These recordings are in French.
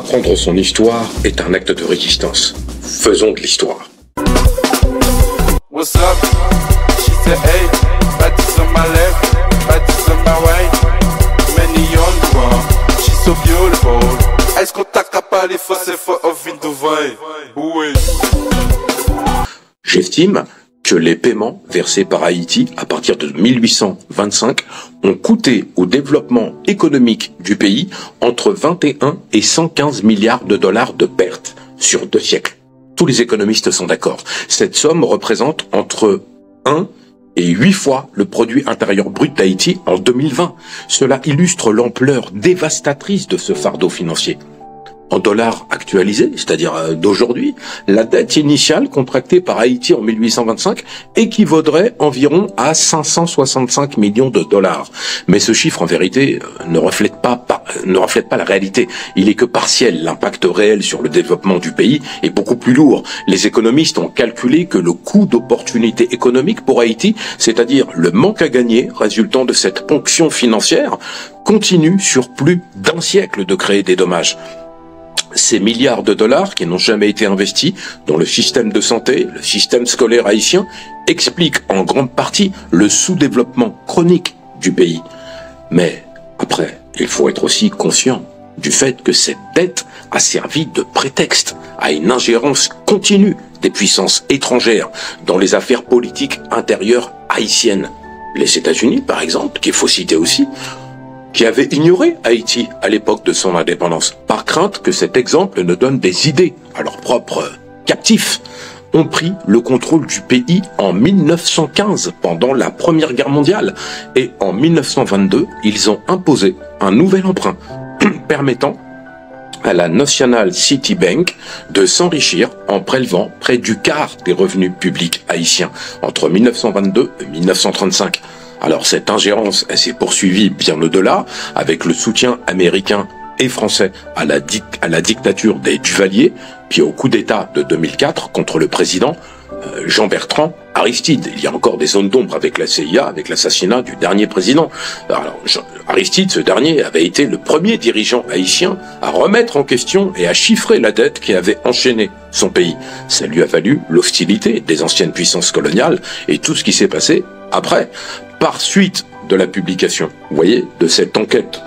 Apprendre son histoire est un acte de résistance. Faisons de l'histoire. What's up? She said, hey, Baptiste on my left, Baptiste on my right, many on the one, she's so beautiful. Est-ce qu'on t'a capable c'est for of in Dubai? Oui. J'estime que les paiements versés par Haïti à partir de 1825 ont coûté au développement économique du pays entre 21 et 115 milliards de dollars de pertes sur 2 siècles. Tous les économistes sont d'accord. Cette somme représente entre 1 et 8 fois le produit intérieur brut d'Haïti en 2020. Cela illustre l'ampleur dévastatrice de ce fardeau financier. En dollars actualisés, c'est-à-dire d'aujourd'hui, la dette initiale contractée par Haïti en 1825 équivaudrait environ à 565 millions de dollars. Mais ce chiffre, en vérité, ne reflète pas la réalité. Il est que partiel. L'impact réel sur le développement du pays est beaucoup plus lourd. Les économistes ont calculé que le coût d'opportunité économique pour Haïti, c'est-à-dire le manque à gagner résultant de cette ponction financière, continue sur plus d'1 siècle de créer des dommages. Ces milliards de dollars qui n'ont jamais été investis dans le système de santé, le système scolaire haïtien, expliquent en grande partie le sous-développement chronique du pays. Mais après, il faut être aussi conscient du fait que cette dette a servi de prétexte à une ingérence continue des puissances étrangères dans les affaires politiques intérieures haïtiennes. Les États-Unis, par exemple, qu'il faut citer aussi, qui avait ignoré Haïti à l'époque de son indépendance, par crainte que cet exemple ne donne des idées à leurs propres captifs, ont pris le contrôle du pays en 1915 pendant la Première Guerre mondiale et en 1922, ils ont imposé un nouvel emprunt permettant à la National City Bank de s'enrichir en prélevant près du quart des revenus publics haïtiens entre 1922 et 1935. Alors cette ingérence, elle s'est poursuivie bien au-delà, avec le soutien américain et français à la dictature des Duvalier, puis au coup d'État de 2004 contre le président Jean-Bertrand Aristide. Il y a encore des zones d'ombre avec la CIA, avec l'assassinat du dernier président. Alors, Aristide, ce dernier, avait été le premier dirigeant haïtien à remettre en question et à chiffrer la dette qui avait enchaîné son pays. Ça lui a valu l'hostilité des anciennes puissances coloniales et tout ce qui s'est passé après, par suite de la publication, vous voyez, de cette enquête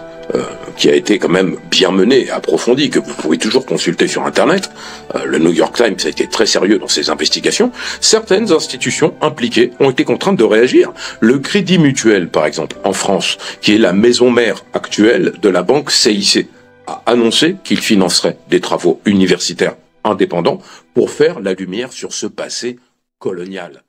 qui a été quand même bien menée et approfondie, que vous pouvez toujours consulter sur Internet. Le New York Times a été très sérieux dans ses investigations. Certaines institutions impliquées ont été contraintes de réagir. Le Crédit Mutuel, par exemple, en France, qui est la maison mère actuelle de la banque CIC, a annoncé qu'il financerait des travaux universitaires indépendants pour faire la lumière sur ce passé colonial.